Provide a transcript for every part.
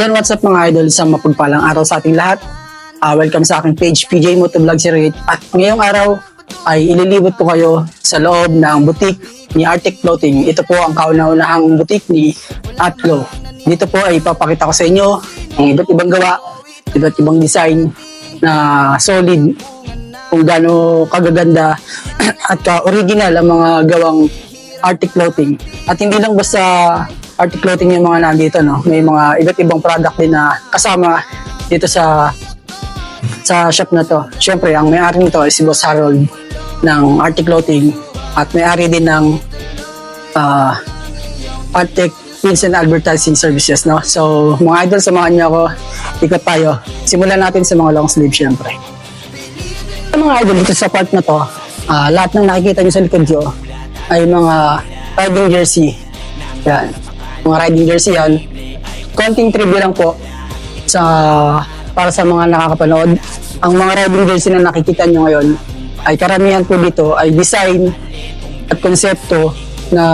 Yan, what's up mga idol? Isang mapagpalang araw sa ating lahat. Welcome sa aking page, PJ Motovlog 08. At ngayong araw ay ililibot ko kayo sa loob ng boutique ni Arctic Clothing. Ito po ang kauna-unahang boutique ni Atlo. Dito po ay ipapakita ko sa inyo ang iba't ibang gawa, iba't ibang design na solid, kung gaano kagaganda at ka-original ang mga gawang Arctic Clothing. At hindi lang basta Arctic Clothing yung mga nandito, no? May mga iba't ibang product din na kasama dito sa shop na to. Siyempre, ang may-ari nito ay si Boss Harold ng Arctic Clothing at may-ari din ng Arctic Films and Advertising Services, no? So, mga idol, samahan niyo ako. Ikot tayo. Simulan natin sa mga long sleeve, siyempre. Mga idol, dito sa part na to, lahat ng nakikita niyo sa likod ko ay mga riding jersey. Yan. Mga riding jersey yan. Konting trivia lang po para sa mga nakakapanood. Ang mga riding jersey na nakikita nyo ngayon ay karamihan po dito ay design at konsepto na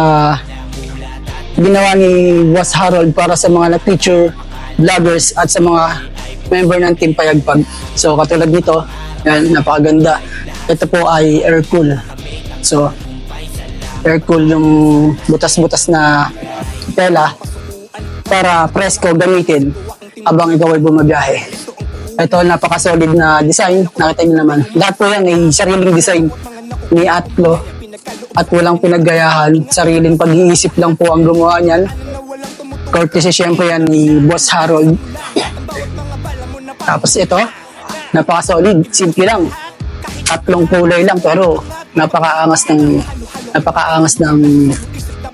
ginawa ni Boss Harold para sa mga na-feature vloggers at sa mga member ng Team Payagpag. So katulad nito, yan, napakaganda. Ito po ay air cool. So air cool yung butas-butas na tela para presko gamitin habang ikaw ay bumabiyahe. Ito, napaka-solid na design. Nakita niyo naman. Lahat po yan ay sariling design ni Atlo at walang pinaggayahan. Sariling pag-iisip lang po ang gumawa niyan. Courtesy siyempre yan ni Boss Harold. Tapos ito, napaka-solid. Simple lang. Tatlong kulay lang pero napakaangas ng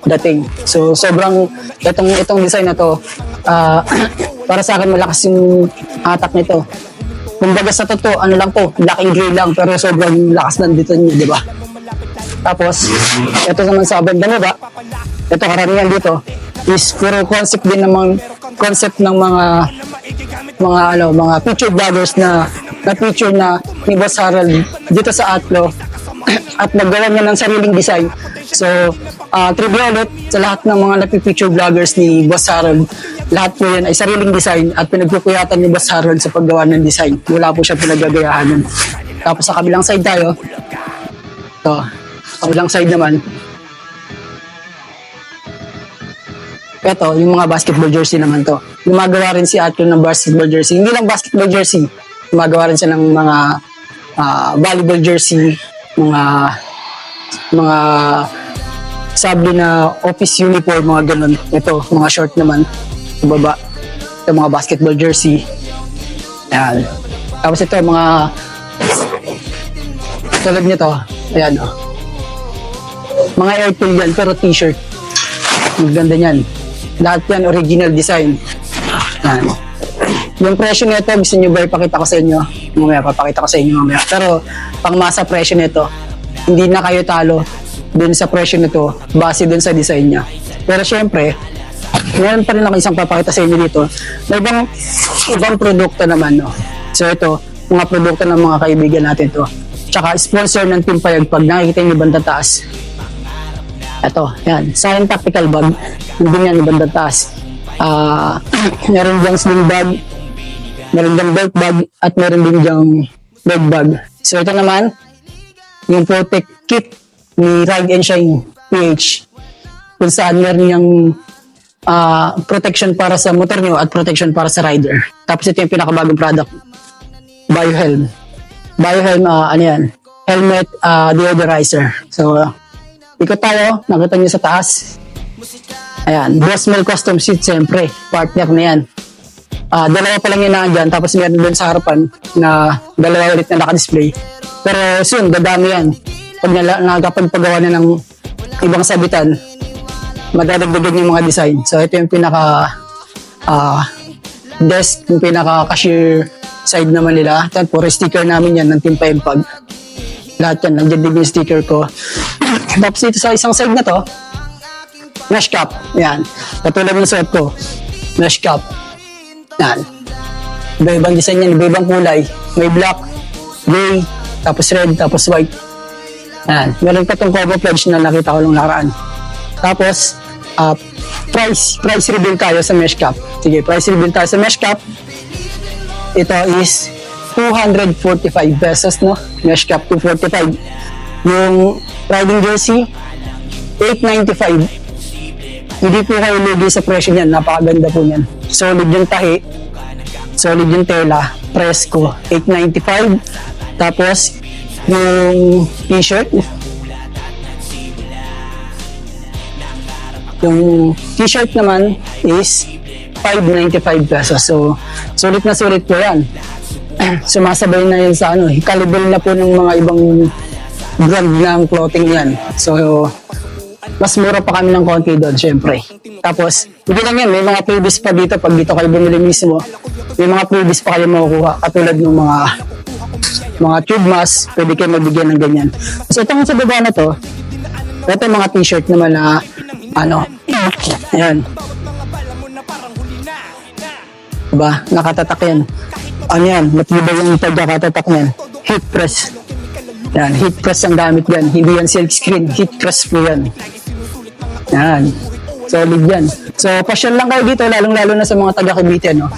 dating. So sobrang itong design na to, para sa akin malakas yung hatak nito. Kumbaga sa totoo, ano lang to, black and gray lang pero sobrang lakas ng dito niya, di ba? Tapos ito naman sa banda na ba? Ito karamihan dito is puro concept din ng mga picture vloggers na picture na ni Boss Harold dito sa Atlo at naggawa niya ng sariling design. So, trivia ulit sa lahat ng mga napipicture vloggers ni Boss Harold. Lahat po yan ay sariling design at pinagpupuyatan ni Boss Harold sa paggawa ng design. Wala po siya pinaggagayahan. Tapos sa kabilang side tayo. Ito, kabilang side naman. Ito, yung mga basketball jersey naman to. Gumagawa rin si Atlo ng basketball jersey. Hindi lang basketball jersey. Gumagawa rin siya ng mga volleyball jersey, mga sabli na office uniform, mga ganun. Ito, mga short naman sa baba. Ito, mga basketball jersey. Ayan. Tapos ito, mga tulad nito. Ayan, oh. Mga airpool yan, pero t-shirt. Ang ganda niyan. Lahat yan, original design. Ayan. Yung presyo nito, gusto nyo ba ipakita ko sa inyo? Mamaya, papakita ko sa inyo mamaya. Pero, pangmasa presyo nito, hindi na kayo talo dun sa presyo nito, base dun sa design niya. Pero syempre, meron pa rin ako isang papakita sa inyo dito. May ibang produkto naman, no? So ito, mga produkto ng mga kaibigan natin to. Tsaka sponsor ng Team Payagpag, nakikita yung banda taas. Ito, yan, Science Tactical Bag. Hindi yan yung banda taas. Meron diyang sling bag, meron diyang belt bag, at meron din diyang leg bag. So ito naman, yung Protect Kit ni Ride and Shine PH, kung saan meron yung protection para sa motor nyo at protection para sa rider. Tapos ito yung pinakabagong product, Biohelm. Biohelm, ano yan? Helmet deodorizer. So, ikot tayo, nakita nyo sa taas. Ayan, Bossmel Custom Seat, siyempre, partner na yan. Dalawa pa lang yun na tapos meron doon sa harapan na dalawa ulit na naka-display. Pero soon, dadami yan. Pag nakapagpagawa na ng ibang sabitan, madadagdagan yung mga design. So ito yung pinaka desk, yung pinaka cashier side naman nila. Tapos sticker namin yan ng Team Payagpag. Lahat yan, nandiyan din yung sticker ko. Tapos dito sa isang side na to, mesh cap. Yan. Katulad ng suot ko. Mesh cap. Yan. Iba-ibang design yan, iba-ibang kulay. May black, gray, tapos red, tapos white. Yan. Meron pa itong camouflage na nakita ko nung nakaraan. Tapos, price reveal tayo sa mesh cap. Sige, price reveal tayo sa mesh cap. Ito is 245 pesos, no? Mesh cap 245. Yung riding jersey 895. Hindi po kayo lugi sa presyo niyan, napakaganda po niyan. Solid yung tahi, solid yung tela, Fresco 895. Tapos yung t-shirt, naman is 595 pesos. So, sulit na sulit po yan. Sumasabay na yun sa caliber na po ng mga ibang brand ng clothing yan. So, mas mura pa kami ng konti doon, syempre. Tapos, hindi lang yan, may mga freebies pa dito. Pag dito kayo bumili mismo, may mga freebies pa kayo makukuha. Katulad ng mga tube mask, pwede kayo mabigyan ng ganyan. So, itong sa baba na to, ito yung mga t-shirt naman na ayan. Diba? Nakatatak yan. Ano yan? Matibay yung pagkakatatak niyan. Heat press. Yan, heat press ang gamit yan. Hindi yan silk screen. Heat press po yan. Yan. Solid yan. So, pasyon lang kayo dito, lalong-lalo na sa mga taga-Cavite, no?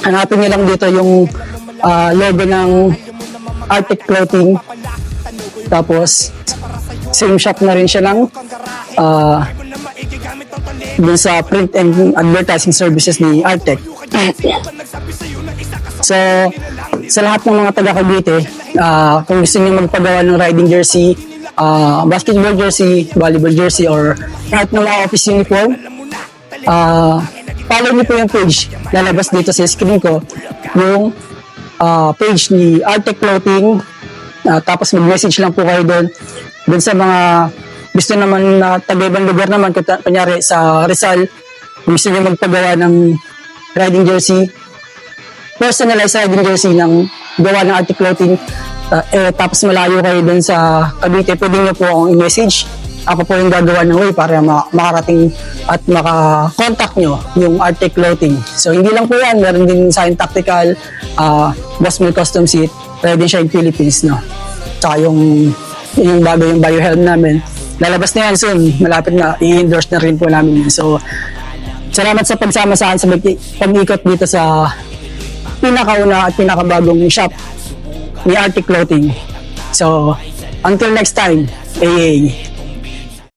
Hanapin niyo lang dito yung logo ng Arctic Clothing. Tapos, same shop na rin siya ng dun sa print and advertising services ni Artec. So, sa lahat ng mga taga-Cavite, kung gusto niyo magpagawa ng riding jersey, basketball jersey, volleyball jersey, or kahit ng mga office uniform, follow niyo po yung page. Lalabas dito sa screen ko yung page ni Artec Clothing. Tapos mag-message lang po kayo doon sa mga gusto naman na taga-ibang lugar naman, kunyari sa Rizal, gusto niyo magpagawa ng riding jersey, personalized riding jersey ng gawa ng Arctic Clothing, tapos malayo kayo dun sa Cavite, pwede niyo po akong i-message. Ako po yung gagawa ng way para makarating at makakontakt nyo yung Arctic Clothing. So hindi lang po yan, meron din sa akin tactical, Boss Mel Custom Seat, Red and Shine Philippines, no? Tsaka yung bago yung biohelm namin. Lalabas na yan soon, malapit na, i-endorse na rin po namin yun. So, salamat sa pagsama sa akin sa pag-ikot dito sa pinakauna at pinakabagong shop ni Arctic Clothing. So, until next time, AA.